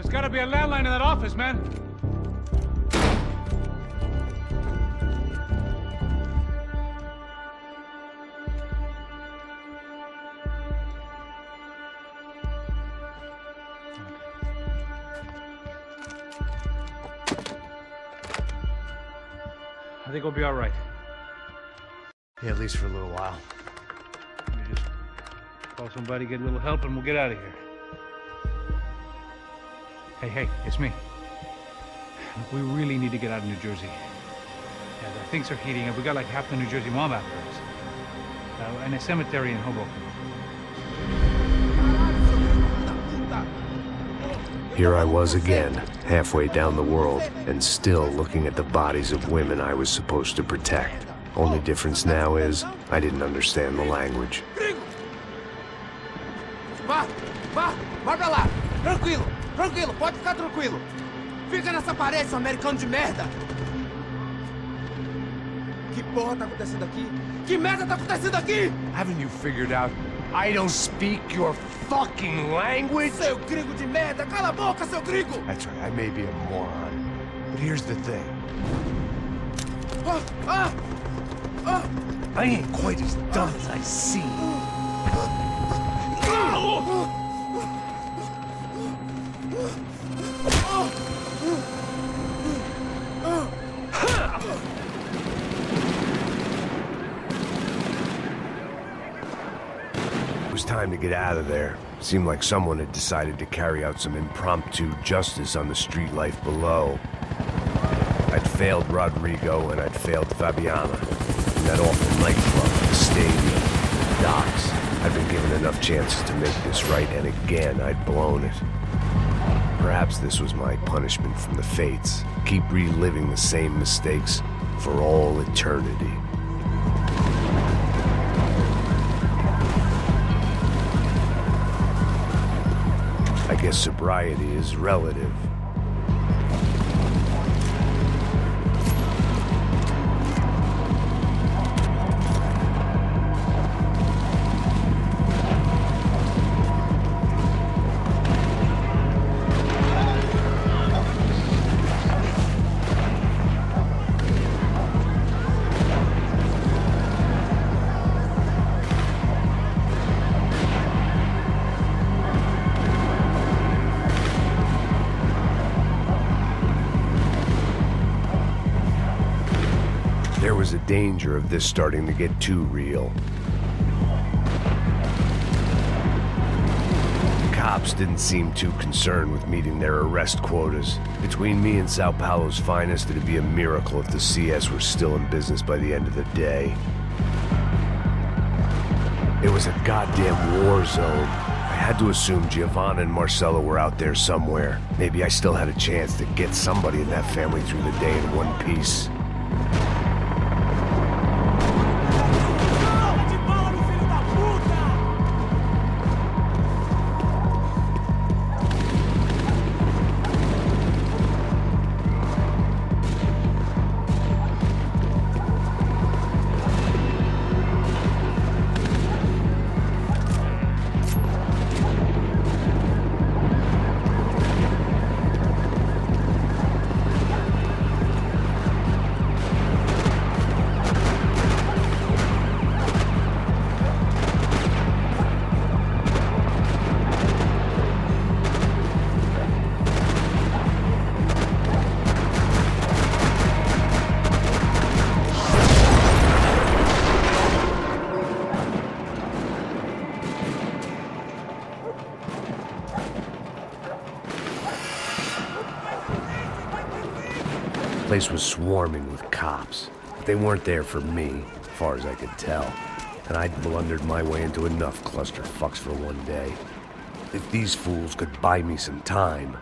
There's gotta be a landline in that office, man. I think we'll be all right. Yeah, at least for a little while. We just call somebody, get a little help, and we'll get out of here. Hey, it's me. Look, we really need to get out of New Jersey. Yeah, things are heating up. We got like half the New Jersey mob after us. And a cemetery in Hoboken. Here I was again, halfway down the world, and still looking at the bodies of women I was supposed to protect. Only difference now is, I didn't understand the language. Vai pra lá! Tranquilo, pode ficar tranquilo! Fica nessa parede, seu americano de merda! Que porra tá acontecendo aqui? Que merda tá acontecendo aqui? Haven't you figured out I don't speak your fucking language? Seu gringo de merda! Cala a boca, seu gringo! That's right, I may be a moron, but here's the thing. I ain't quite as dumb as I seem. It was time to get out of there. Seemed like someone had decided to carry out some impromptu justice on the street life below. I'd failed Rodrigo and I'd failed Fabiana. In that awful nightclub, the stadium, the docks. I'd been given enough chances to make this right, and again I'd blown it. Perhaps this was my punishment from the fates. Keep reliving the same mistakes for all eternity. I guess sobriety is relative. There was a danger of this starting to get too real. Cops didn't seem too concerned with meeting their arrest quotas. Between me and Sao Paulo's finest, it'd be a miracle if the CS were still in business by the end of the day. It was a goddamn war zone. I had to assume Giovanna and Marcelo were out there somewhere. Maybe I still had a chance to get somebody in that family through the day in one piece. The place was swarming with cops. But they weren't there for me, as far as I could tell. And I'd blundered my way into enough clusterfucks for one day. If these fools could buy me some time,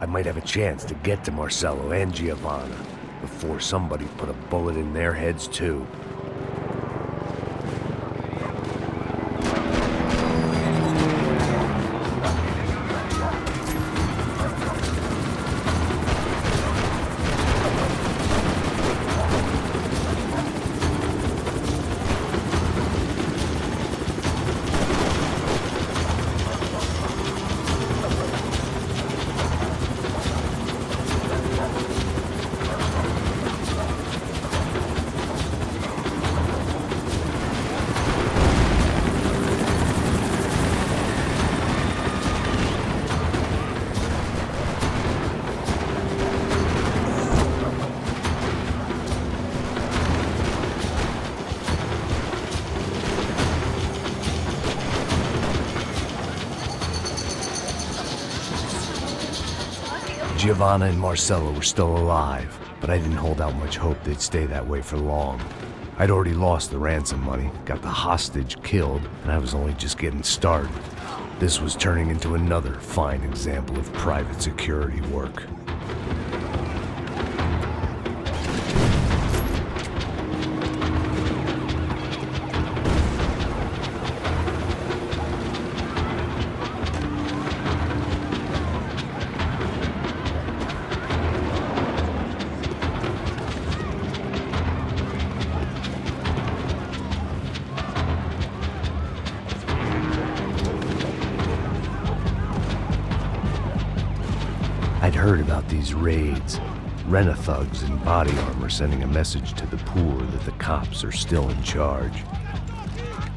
I might have a chance to get to Marcelo and Giovanna before somebody put a bullet in their heads too. Giovanna and Marcello were still alive, but I didn't hold out much hope they'd stay that way for long. I'd already lost the ransom money, got the hostage killed, and I was only just getting started. This was turning into another fine example of private security work. I'd heard about these raids. Rent-a-thugs in body armor sending a message to the poor that the cops are still in charge.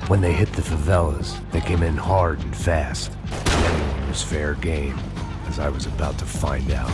When they hit the favelas, they came in hard and fast. Anyone was fair game, as I was about to find out.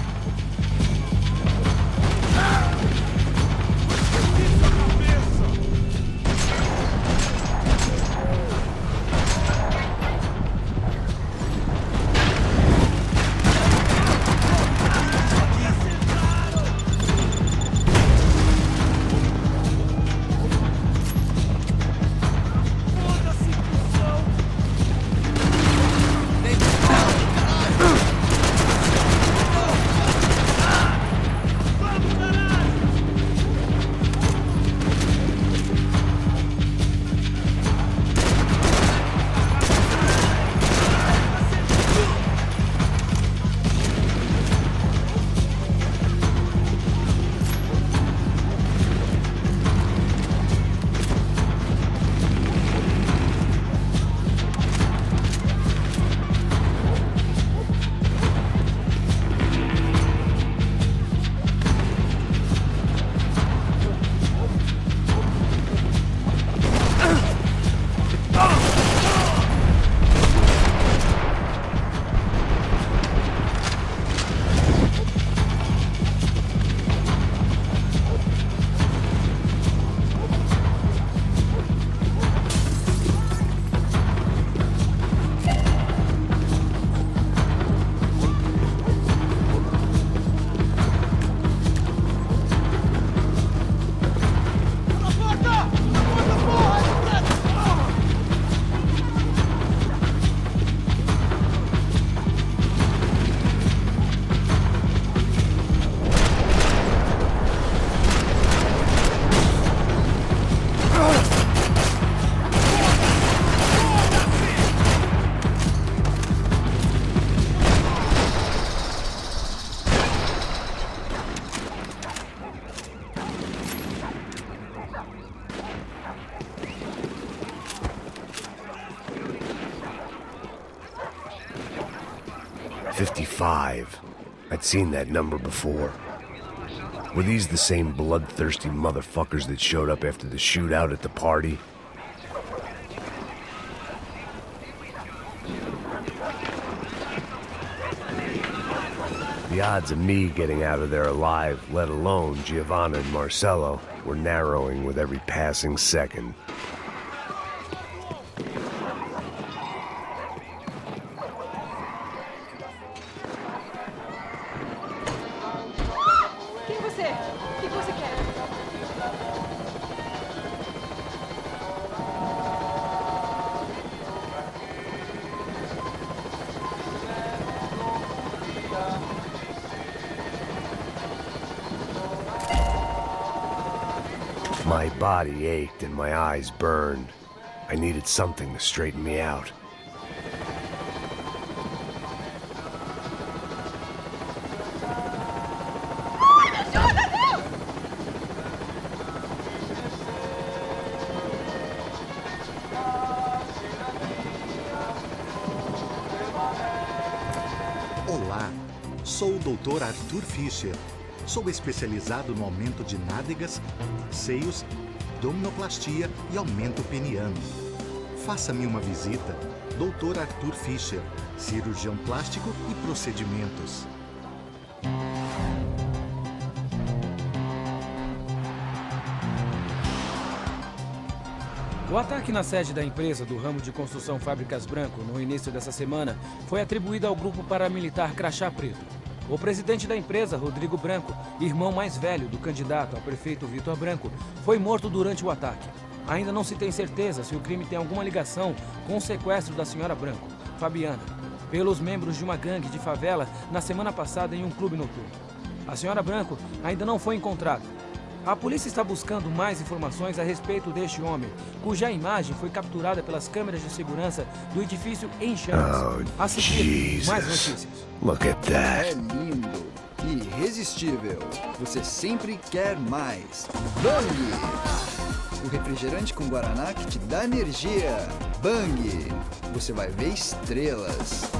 I'd seen that number before. Were these the same bloodthirsty motherfuckers that showed up after the shootout at the party? The odds of me getting out of there alive, let alone Giovanna and Marcello, were narrowing with every passing second. My body ached and my eyes burned. I needed something to straighten me out. Olá, sou o Dr. Arthur Fischer. Sou especializado no aumento de nádegas, seios, abdominoplastia e aumento peniano. Faça-me uma visita. Dr. Arthur Fischer, cirurgião plástico e procedimentos. O ataque na sede da empresa do ramo de construção Fábricas Branco no início dessa semana foi atribuído ao grupo paramilitar Crachá Preto. O presidente da empresa, Rodrigo Branco, irmão mais velho do candidato a prefeito Vitor Branco, foi morto durante o ataque. Ainda não se tem certeza se o crime tem alguma ligação com o sequestro da senhora Branco, Fabiana, pelos membros de uma gangue de favela na semana passada em um clube noturno. A senhora Branco ainda não foi encontrada. A polícia está buscando mais informações a respeito deste homem, cuja imagem foi capturada pelas câmeras de segurança do edifício em chamas. A seguir, mais notícias. Look at that. É lindo, irresistível. Você sempre quer mais. Bang! O refrigerante com guaraná que te dá energia. Bang! Você vai ver estrelas.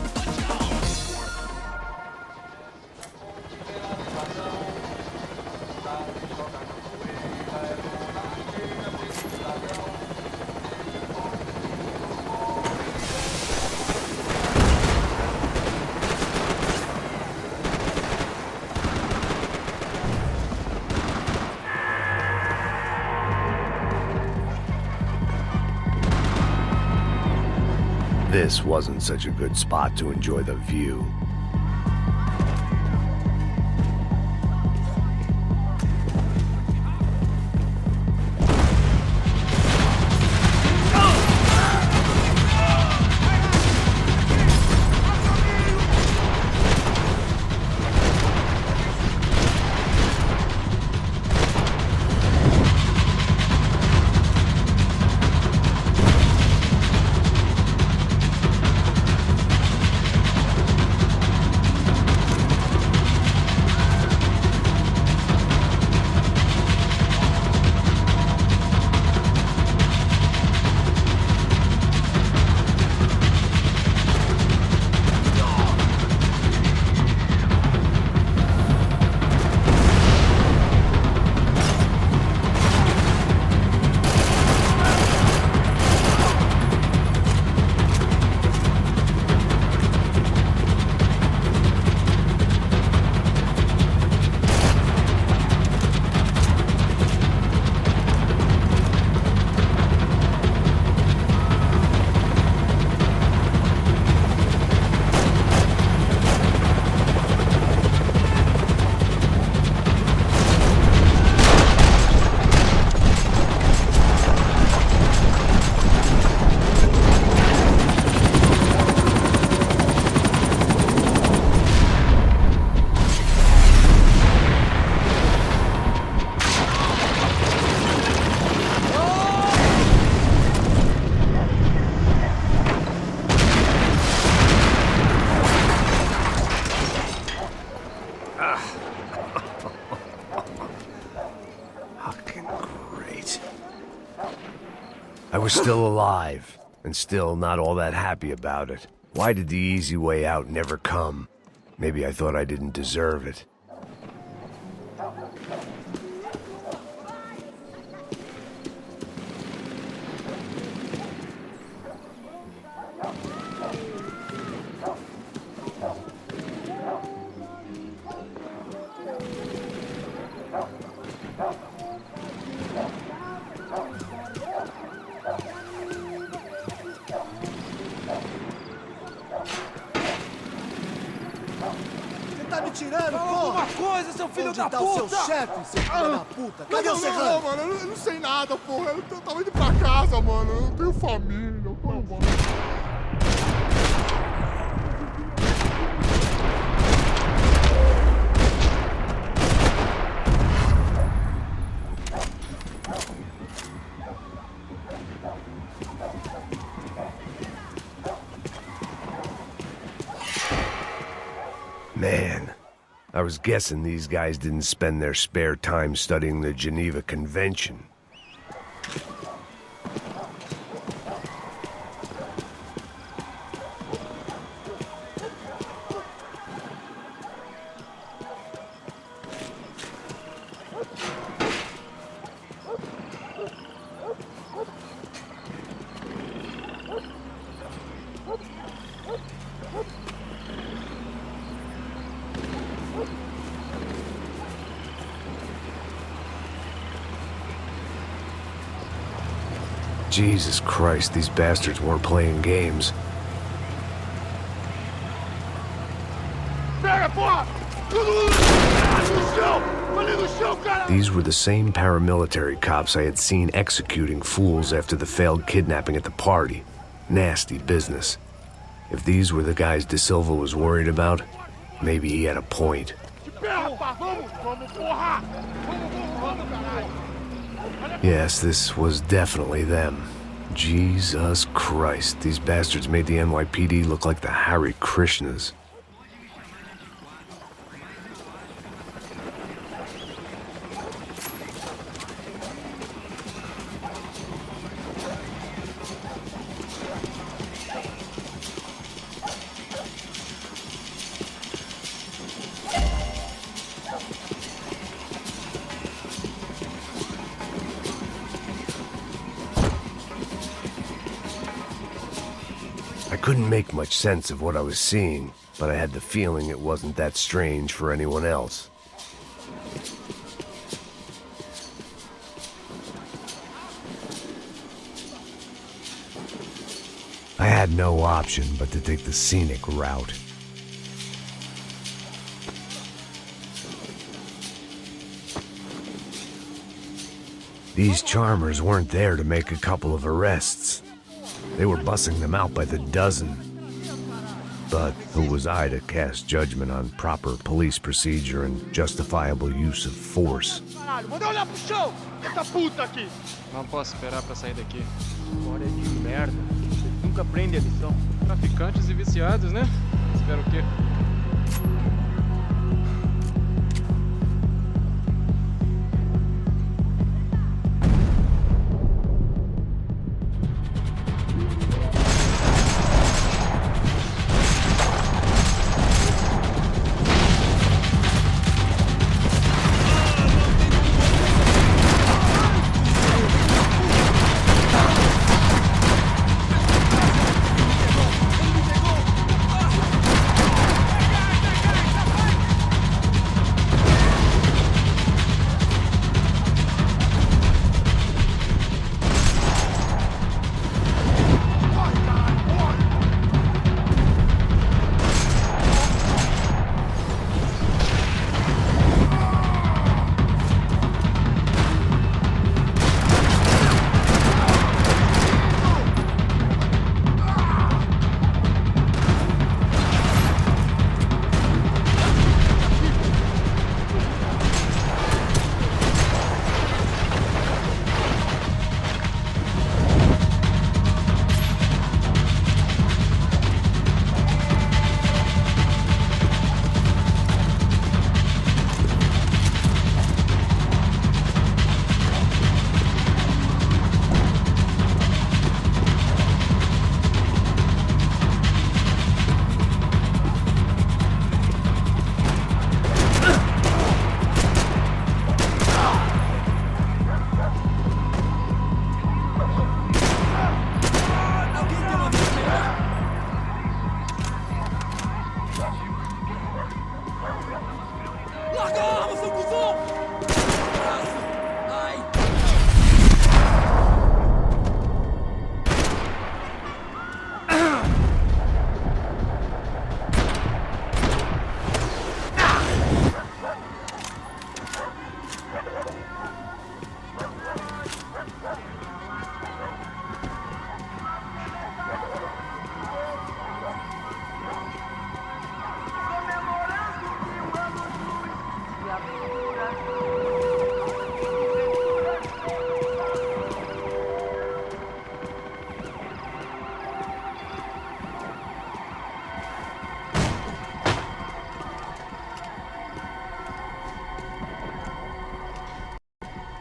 This wasn't such a good spot to enjoy the view. I was still alive, and still not all that happy about it. Why did the easy way out never come? Maybe I thought I didn't deserve it. Tá me tirando, Fala porra! alguma coisa, seu filho Onde da tá puta! o seu chefe, seu filho da puta? Cadê o Não, Serrano? mano, eu não sei nada, porra. Eu tava indo pra casa, mano. Eu não tenho família, porra, mano. Man, I was guessing these guys didn't spend their spare time studying the Geneva Convention. Jesus Christ, these bastards weren't playing games. Pega, porra! These were the same paramilitary cops I had seen executing fools after the failed kidnapping at the party. Nasty business. If these were the guys De Silva was worried about, maybe he had a point. Yes, this was definitely them. Jesus Christ, these bastards made the NYPD look like the Hare Krishnas. I couldn't make much sense of what I was seeing, but I had the feeling it wasn't that strange for anyone else. I had no option but to take the scenic route. These charmers weren't there to make a couple of arrests. They were bussing them out by the dozen. But who was I to cast judgment on proper police procedure and justifiable use of force? Não posso esperar pra sair daqui. História de merda. Vocês nunca aprendem a lição. Traficantes e viciados, né? Espero o quê?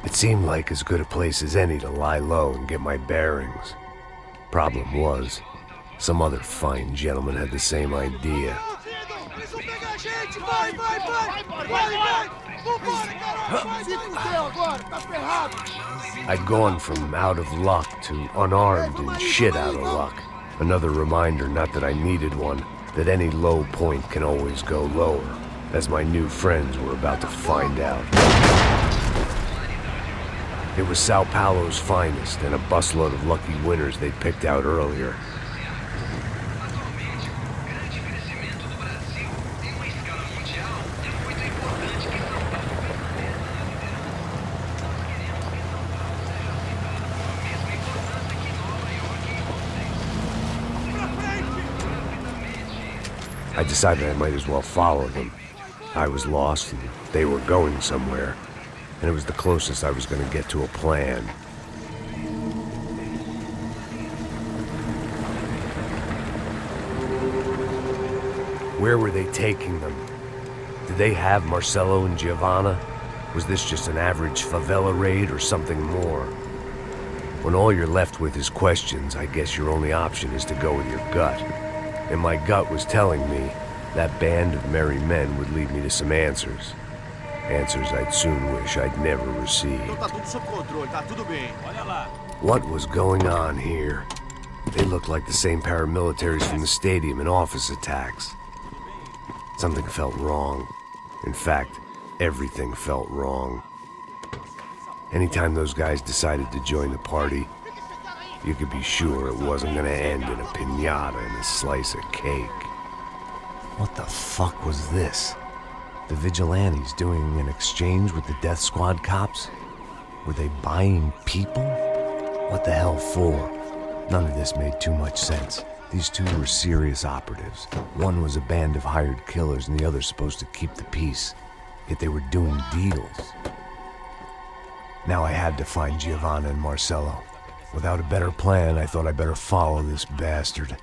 It seemed like as good a place as any to lie low and get my bearings. Problem was, some other fine gentleman had the same idea. I'd gone from out of luck to unarmed and shit out of luck. Another reminder, not that I needed one, that any low point can always go lower, as my new friends were about to find out. It was Sao Paulo's finest and a busload of lucky winners they'd picked out earlier. I decided I might as well follow them. I was lost and they were going somewhere, and it was the closest I was going to get to a plan. Where were they taking them? Did they have Marcelo and Giovanna? Was this just an average favela raid or something more? When all you're left with is questions, I guess your only option is to go with your gut. And my gut was telling me that band of merry men would lead me to some answers. Answers I'd soon wish I'd never received. What was going on here? They looked like the same paramilitaries from the stadium in office attacks. Something felt wrong. In fact, everything felt wrong. Anytime those guys decided to join the party, you could be sure it wasn't gonna end in a piñata and a slice of cake. What the fuck was this? The vigilantes doing an exchange with the death squad cops? Were they buying people? What the hell for? None of this made too much sense. These two were serious operatives. One was a band of hired killers and the other supposed to keep the peace. Yet they were doing deals. Now I had to find Giovanna and Marcelo. Without a better plan, I thought I better follow this bastard.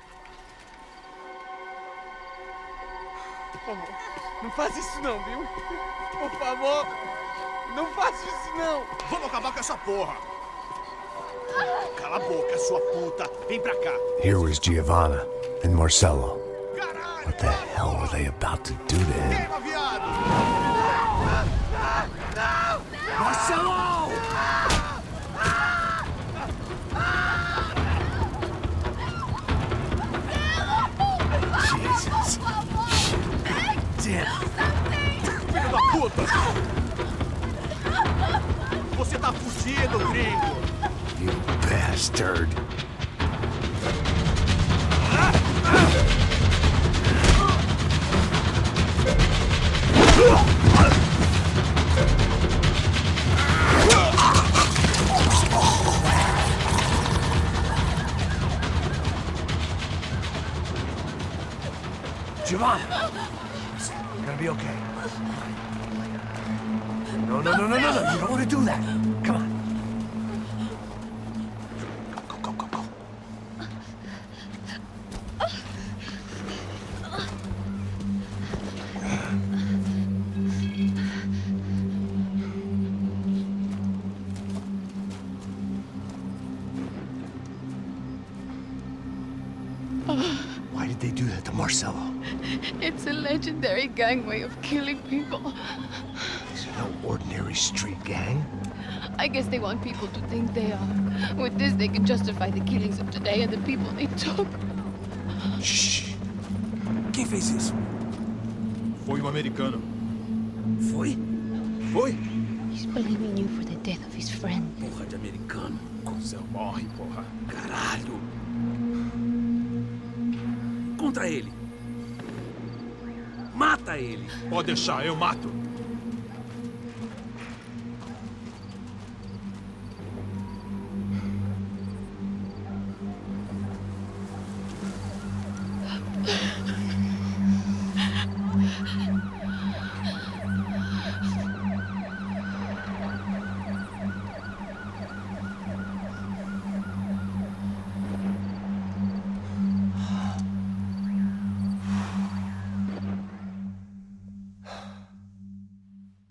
Não faz isso não, viu? Por favor, não faz isso não. Vamos acabar com essa porra. Cala a boca, sua puta. Vem pra cá. Here was Giovanna and Marcelo. What the hell were they about to do to him? Marcelo! Jesus. Damn. Filho da puta! Você tá fugido, gringo! You bastard. Giovanna! You're gonna be okay. No. You don't want to do that. Come on. Go. Why did they do that to Marcelo? It's a legendary gang way of killing people. These are no ordinary street gang. I guess they want people to think they are. With this, they can justify the killings of today and the people they took. Shh. Quem fez isso? Foi americano. Foi? He's blaming you for the death of his friend. Porra de americano. Cusão morre, porra. Caralho. Contra ele. Mata ele. Pode deixar, eu mato.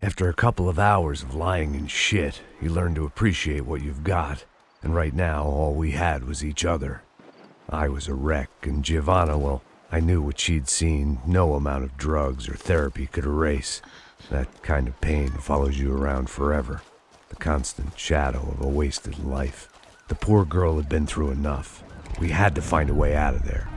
After a couple of hours of lying in shit, you learn to appreciate what you've got. And right now, all we had was each other. I was a wreck, and Giovanna, well, I knew what she'd seen no amount of drugs or therapy could erase. That kind of pain follows you around forever. The constant shadow of a wasted life. The poor girl had been through enough. We had to find a way out of there.